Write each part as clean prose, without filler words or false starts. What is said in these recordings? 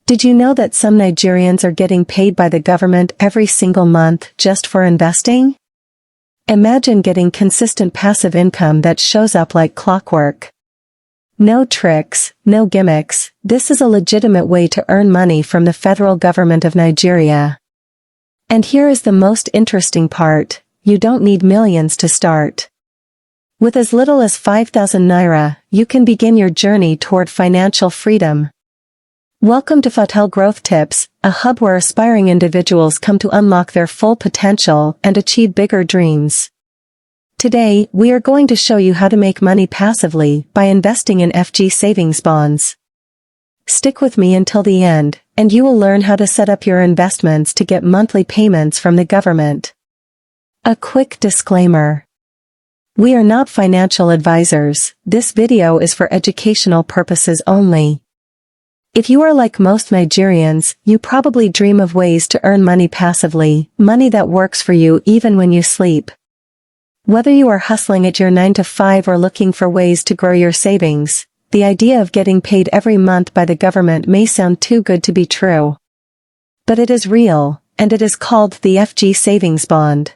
Did you know that some Nigerians are getting paid by the government every single month just for investing? Imagine getting consistent passive income that shows up like clockwork. No tricks, no gimmicks, this is a legitimate way to earn money from the federal government of Nigeria. And here is the most interesting part, you don't need millions to start. With as little as 5,000 naira, you can begin your journey toward financial freedom. Welcome to Fahtel Growth Tips, a hub where aspiring individuals come to unlock their full potential and achieve bigger dreams. Today, we are going to show you how to make money passively by investing in FG savings bonds. Stick with me until the end, and you will learn how to set up your investments to get monthly payments from the government. A quick disclaimer. We are not financial advisors, this video is for educational purposes only. If you are like most Nigerians, you probably dream of ways to earn money passively, money that works for you even when you sleep. Whether you are hustling at your 9-to-5 or looking for ways to grow your savings, the idea of getting paid every month by the government may sound too good to be true. But it is real, and it is called the FG savings bond.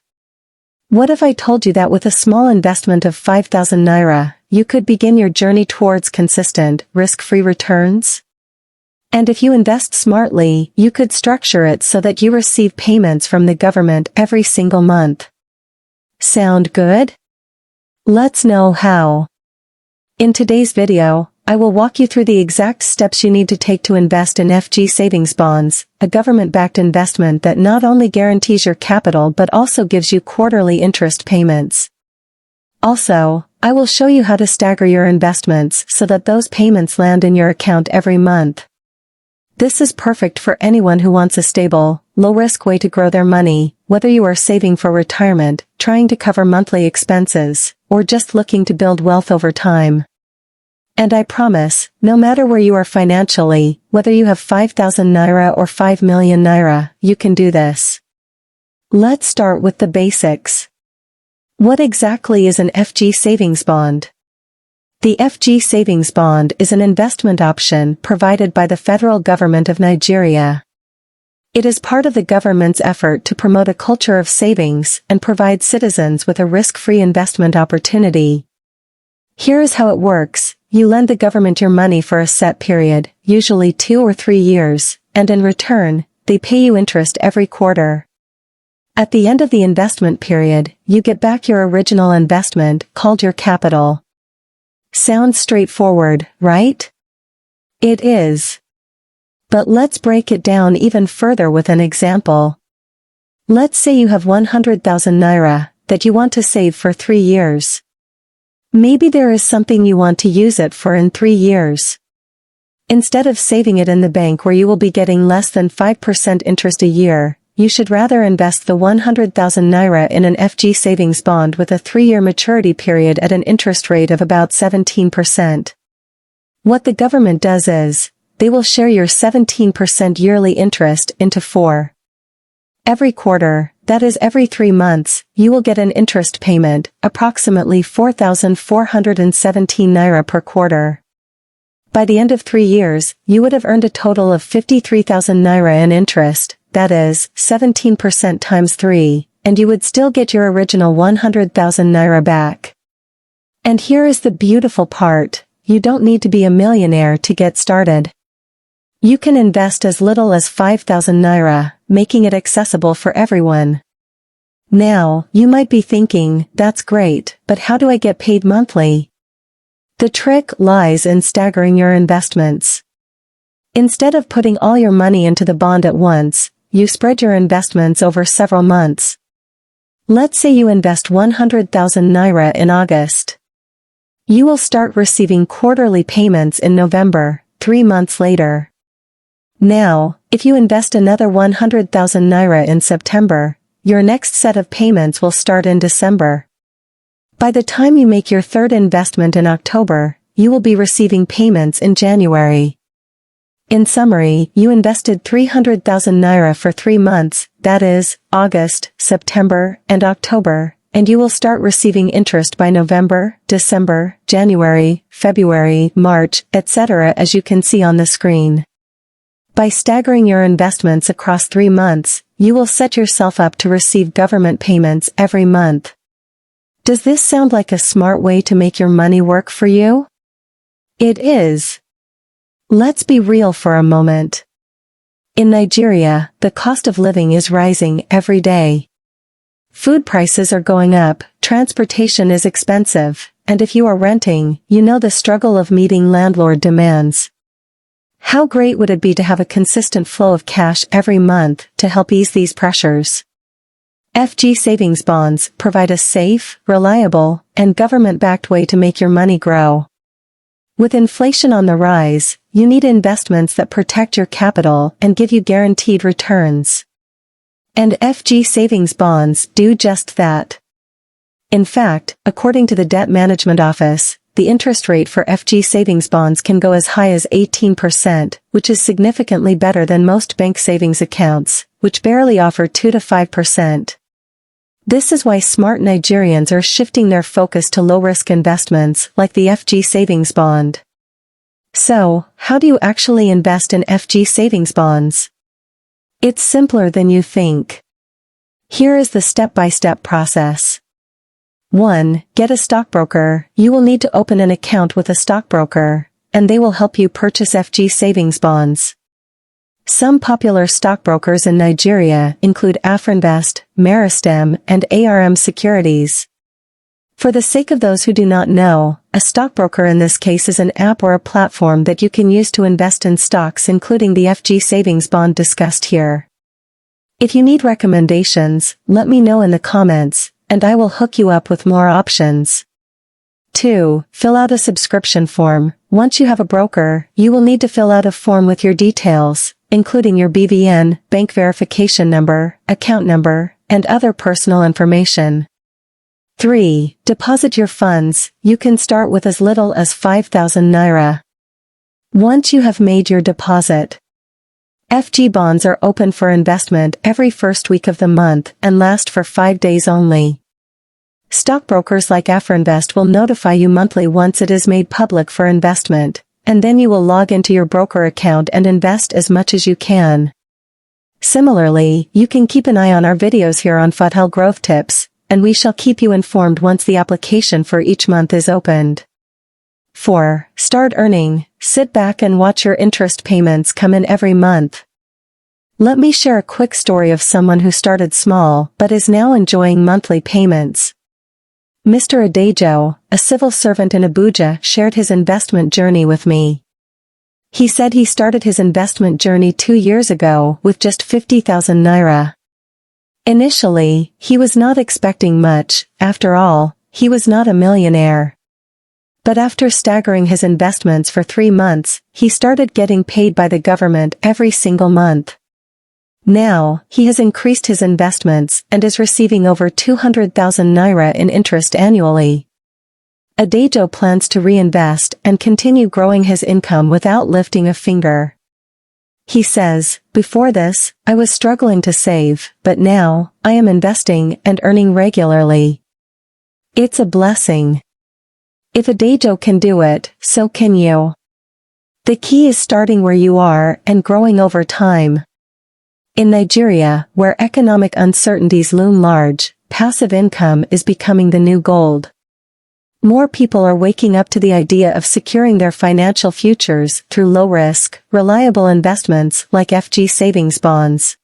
What if I told you that with a small investment of 5,000 naira, you could begin your journey towards consistent, risk-free returns? And if you invest smartly, you could structure it so that you receive payments from the government every single month. Sound good? Let's know how. In today's video, I will walk you through the exact steps you need to take to invest in FG savings bonds, a government-backed investment that not only guarantees your capital but also gives you quarterly interest payments. Also, I will show you how to stagger your investments so that those payments land in your account every month. This is perfect for anyone who wants a stable, low-risk way to grow their money, whether you are saving for retirement, trying to cover monthly expenses, or just looking to build wealth over time. And I promise, no matter where you are financially, whether you have 5,000 naira or 5 million naira, you can do this. Let's start with the basics. What exactly is an FG savings bond? The FG savings bond is an investment option provided by the federal government of Nigeria. It is part of the government's effort to promote a culture of savings and provide citizens with a risk-free investment opportunity. Here is how it works. You lend the government your money for a set period, usually 2 or 3 years, and in return, they pay you interest every quarter. At the end of the investment period, you get back your original investment, called your capital. Sounds straightforward, right? It is. But let's break it down even further with an example. Let's say you have 100,000 naira that you want to save for 3 years. Maybe there is something you want to use it for in 3 years. Instead of saving it in the bank where you will be getting less than 5% interest a year, you should rather invest the 100,000 naira in an FG savings bond with a 3-year maturity period at an interest rate of about 17%. What the government does is, they will share your 17% yearly interest into 4. Every quarter, that is every 3 months, you will get an interest payment, approximately 4,417 naira per quarter. By the end of 3 years, you would have earned a total of 53,000 naira in interest, that is, 17% times 3, and you would still get your original 100,000 naira back. And here is the beautiful part, you don't need to be a millionaire to get started. You can invest as little as 5,000 naira, making it accessible for everyone. Now, you might be thinking, that's great, but how do I get paid monthly? The trick lies in staggering your investments. Instead of putting all your money into the bond at once, you spread your investments over several months. Let's say you invest 100,000 naira in August. You will start receiving quarterly payments in November, 3 months later. Now, if you invest another 100,000 naira in September, your next set of payments will start in December. By the time you make your third investment in October, you will be receiving payments in January. In summary, you invested 300,000 naira for 3 months, that is, August, September, and October, and you will start receiving interest by November, December, January, February, March, etc. as you can see on the screen. By staggering your investments across 3 months, you will set yourself up to receive government payments every month. Does this sound like a smart way to make your money work for you? It is. Let's be real for a moment. In Nigeria, the cost of living is rising every day. Food prices are going up, transportation is expensive, and if you are renting, you know the struggle of meeting landlord demands. How great would it be to have a consistent flow of cash every month to help ease these pressures? FG savings bonds provide a safe, reliable, and government-backed way to make your money grow. With inflation on the rise, you need investments that protect your capital and give you guaranteed returns. And FG savings bonds do just that. In fact, according to the Debt Management Office, the interest rate for FG savings bonds can go as high as 18%, which is significantly better than most bank savings accounts, which barely offer 2 to 5%. This is why smart Nigerians are shifting their focus to low-risk investments like the FG savings bond. So, how do you actually invest in FG savings bonds? It's simpler than you think. Here is the step-by-step process. 1. Get a stockbroker. You will need to open an account with a stockbroker, and they will help you purchase FG savings bonds. Some popular stockbrokers in Nigeria include Afrinvest, Meristem, and ARM Securities. For the sake of those who do not know, a stockbroker in this case is an app or a platform that you can use to invest in stocks including the FG savings bond discussed here. If you need recommendations, let me know in the comments, and I will hook you up with more options. 2. Fill out a subscription form. Once you have a broker, you will need to fill out a form with your details, including your BVN, bank verification number, account number, and other personal information. 3. Deposit your funds. You can start with as little as 5,000 naira. Once you have made your deposit, FG bonds are open for investment every first week of the month and last for 5 days only. Stockbrokers like Afrinvest will notify you monthly once it is made public for investment, and then you will log into your broker account and invest as much as you can. Similarly, you can keep an eye on our videos here on Fahtel Growth Tips, and we shall keep you informed once the application for each month is opened. 4. Start earning. Sit back and watch your interest payments come in every month. Let me share a quick story of someone who started small but is now enjoying monthly payments. Mr. Adejo, a civil servant in Abuja, shared his investment journey with me. He said he started his investment journey 2 years ago with just 50,000 naira. Initially, he was not expecting much. After all, he was not a millionaire. But after staggering his investments for 3 months, he started getting paid by the government every single month. Now, he has increased his investments and is receiving over 200,000 naira in interest annually. Adejo plans to reinvest and continue growing his income without lifting a finger. He says, "Before this, I was struggling to save, but now, I am investing and earning regularly. It's a blessing. If Adejo can do it, so can you." The key is starting where you are and growing over time. In Nigeria, where economic uncertainties loom large, passive income is becoming the new gold. More people are waking up to the idea of securing their financial futures through low-risk, reliable investments like FG savings bonds.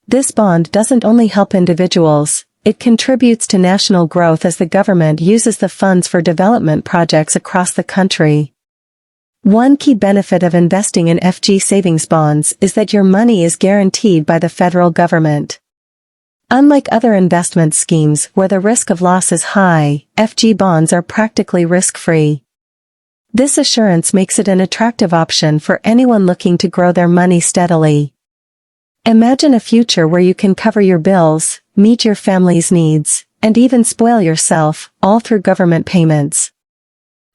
This bond doesn't only help individuals, it contributes to national growth as the government uses the funds for development projects across the country. One key benefit of investing in FG savings bonds is that your money is guaranteed by the federal government. Unlike other investment schemes where the risk of loss is high, FG bonds are practically risk-free. This assurance makes it an attractive option for anyone looking to grow their money steadily. Imagine a future where you can cover your bills, meet your family's needs, and even spoil yourself, all through government payments.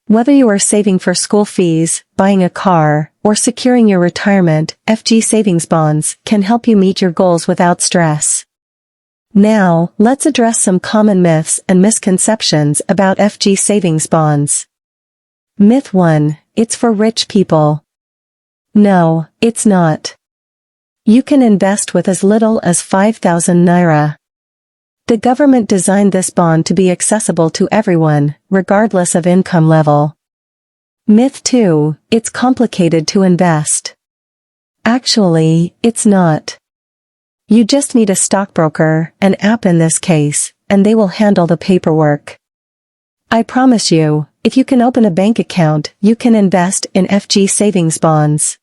Whether you are saving for school fees, buying a car, or securing your retirement, FG savings bonds can help you meet your goals without stress. Now, let's address some common myths and misconceptions about FG savings bonds. Myth 1. It's for rich people. No, it's not. You can invest with as little as 5,000 naira. The government designed this bond to be accessible to everyone, regardless of income level. Myth 2, it's complicated to invest. Actually, it's not. You just need a stockbroker, an app in this case, and they will handle the paperwork. I promise you, if you can open a bank account, you can invest in FG savings bonds.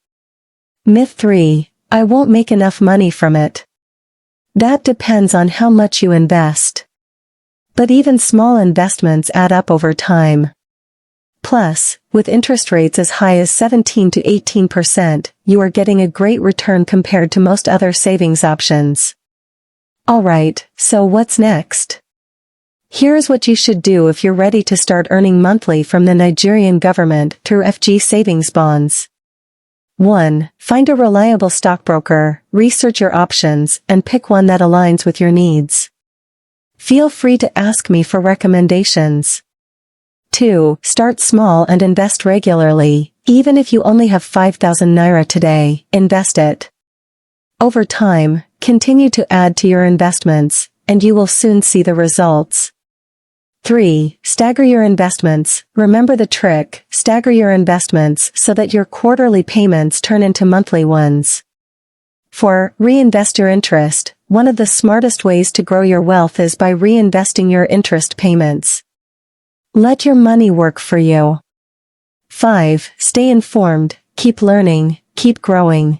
Myth 3, I won't make enough money from it. That depends on how much you invest. But even small investments add up over time. Plus, with interest rates as high as 17 to 18%, you are getting a great return compared to most other savings options. Alright, so what's next? Here's what you should do if you're ready to start earning monthly from the Nigerian government through FG savings bonds. 1. Find a reliable stockbroker, research your options, and pick one that aligns with your needs. Feel free to ask me for recommendations. 2. Start small and invest regularly. Even if you only have 5,000 naira today, invest it. Over time, continue to add to your investments, and you will soon see the results. 3. Stagger your investments. Remember the trick, stagger your investments so that your quarterly payments turn into monthly ones. 4. Reinvest your interest. One of the smartest ways to grow your wealth is by reinvesting your interest payments. Let your money work for you. 5. Stay informed, keep learning, keep growing.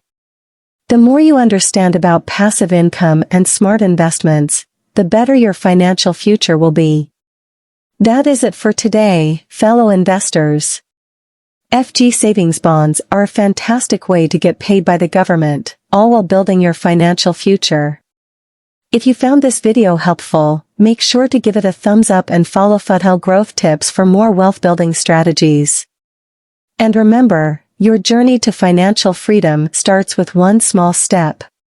The more you understand about passive income and smart investments, the better your financial future will be. That is it for today, fellow investors. FG savings bonds are a fantastic way to get paid by the government, all while building your financial future. If you found this video helpful, make sure to give it a thumbs up and follow Fahtel Growth Tips for more wealth-building strategies. And remember, your journey to financial freedom starts with one small step.